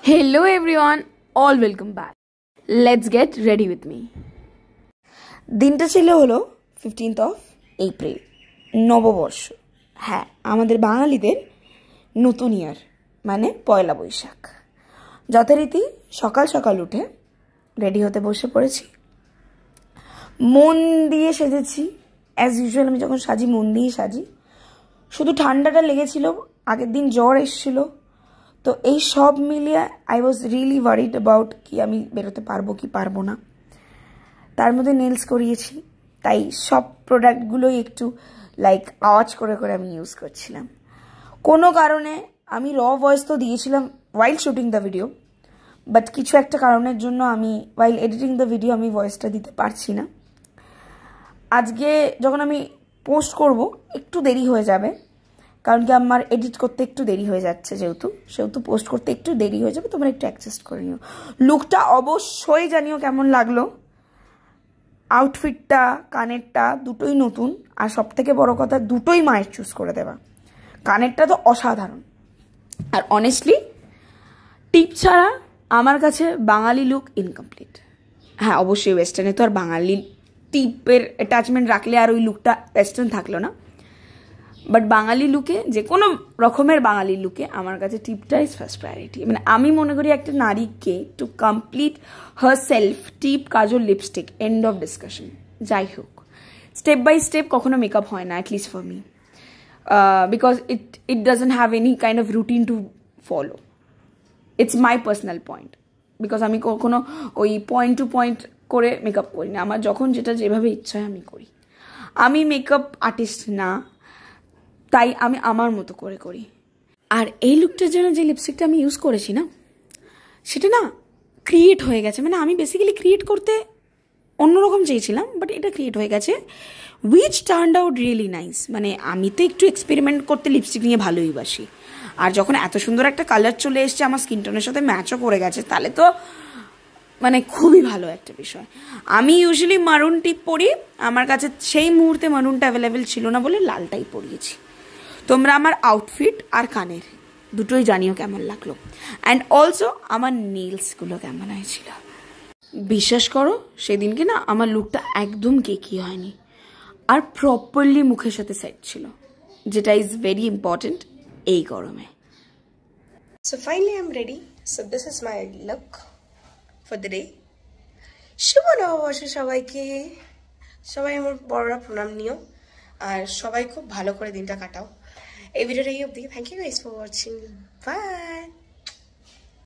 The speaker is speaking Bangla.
Hello everyone, all welcome back. Let's get ready with me. দিনটা ছিল হলো 15th of April, নববর্ষ। হ্যাঁ, আমাদের বাঙালিদের নতুন ইয়ার মানে পয়লা বৈশাখ। যথারীতি সকাল সকাল উঠে রেডি হতে বসে পড়েছি। মন দিয়ে সেজেছি, অ্যাজ ইউজুয়াল আমি যখন সাজি মন দিয়ে সাজি। শুধু ঠান্ডাটা লেগেছিল, আগের দিন জ্বর এসেছিল, তো এই সব মিলিয়ে I was really worried about কি আমি বেরোতে পারবো কি পারবো না। তার মধ্যে নেলস করিয়েছি, তাই সব প্রোডাক্টগুলোই একটু লাইক আওয়াজ করে করে আমি ইউজ করছিলাম। কোনো কারণে আমি র ভয়েস তো দিয়েছিলাম ওয়াইল শুটিং দ্য ভিডিও, বাট কিছু একটা কারণের জন্য আমি ওয়াইল এডিটিং দ্য ভিডিও আমি ভয়েসটা দিতে পারছি না। আজকে যখন আমি পোস্ট করব একটু দেরি হয়ে যাবে, কারণ কি আমার এডিট করতে একটু দেরি হয়ে যাচ্ছে, সেহেতু পোস্ট করতে একটু দেরি হয়ে যাবে, তোমরা একটু অ্যাডজাস্ট করে নিও। লুকটা অবশ্যই জানিও কেমন লাগলো। আউটফিটটা, কানেরটা দুটোই নতুন, আর সব থেকে বড় কথা দুটোই মায়ের চুজ করে দেওয়া। কানেরটা তো অসাধারণ, আর অনেস্টলি টিপ ছাড়া আমার কাছে বাঙালি লুক ইনকমপ্লিট। হ্যাঁ, অবশ্যই ওয়েস্টার্নে তো আর বাঙালি টিপের অ্যাটাচমেন্ট রাখলে আর ওই লুকটা ওয়েস্টার্ন থাকলো না, বাট বাঙালি লুকে, যে কোনো রকমের বাঙালি লুকে আমার কাছে টিপটা ইজ ফার্স্ট প্রায়োরিটি। মানে আমি মনে করি একটা নারীকে to complete her self, tip, Kajal, lipstick, end of discussion. যাই হোক, স্টেপ বাই স্টেপ কখনো মেকআপ হয় না, at least for me, because it doesn't have any kind of routine to follow. It's my personal point, because আমি কখনো ওই পয়েন্ট টু পয়েন্ট করে মেকআপ করি না। আমার যখন যেটা যেভাবে ইচ্ছা হয় আমি করি। আমি মেকআপ আর্টিস্ট না, তাই আমি আমার মতো করে করি। আর এই লুকটার জন্য যে লিপস্টিকটা আমি ইউজ করেছি না, সেটা না ক্রিয়েট হয়ে গেছে। মানে আমি বেসিক্যালি ক্রিয়েট করতে অন্যরকম চেয়েছিলাম, বাট এটা ক্রিয়েট হয়ে গেছে, which turned out really nice. মানে আমি তো একটু এক্সপেরিমেন্ট করতে লিপস্টিক নিয়ে ভালোই বাসি, আর যখন এত সুন্দর একটা কালার চলে এসছে, আমার স্কিন টোনের সাথে ম্যাচও করে গেছে, তাহলে তো মানে খুবই ভালো একটা বিষয়। আমি ইউজুয়ালি মারুন টিপ পরি, আমার কাছে সেই মুহূর্তে মারুনটা অ্যাভেলেবেল ছিল না বলে লালটাই পরিয়েছি। তোমরা আমার আউটফিট আর কানের দুটোই জানিও কেমন লাগলো, অ্যান্ড অলসো আমার নেলসগুলো কেমন হয়েছিল। বিশ্বাস করো, সেদিনকে না আমার লুকটা একদম কেকি হয়নি, আর প্রপারলি মুখের সাথে সেট ছিল, যেটা ইজ ভেরি ইম্পর্টেন্ট এই গরমে। So finally I'm ready. So this is my look for the day. শুভ নববর্ষ সবাইকে, সবাই আমার বড়রা প্রণাম নিও, আর সবাই খুব ভালো করে দিনটা কাটাও। এই ভিডিওটা এই অবধি। Thank you guys for watching, by.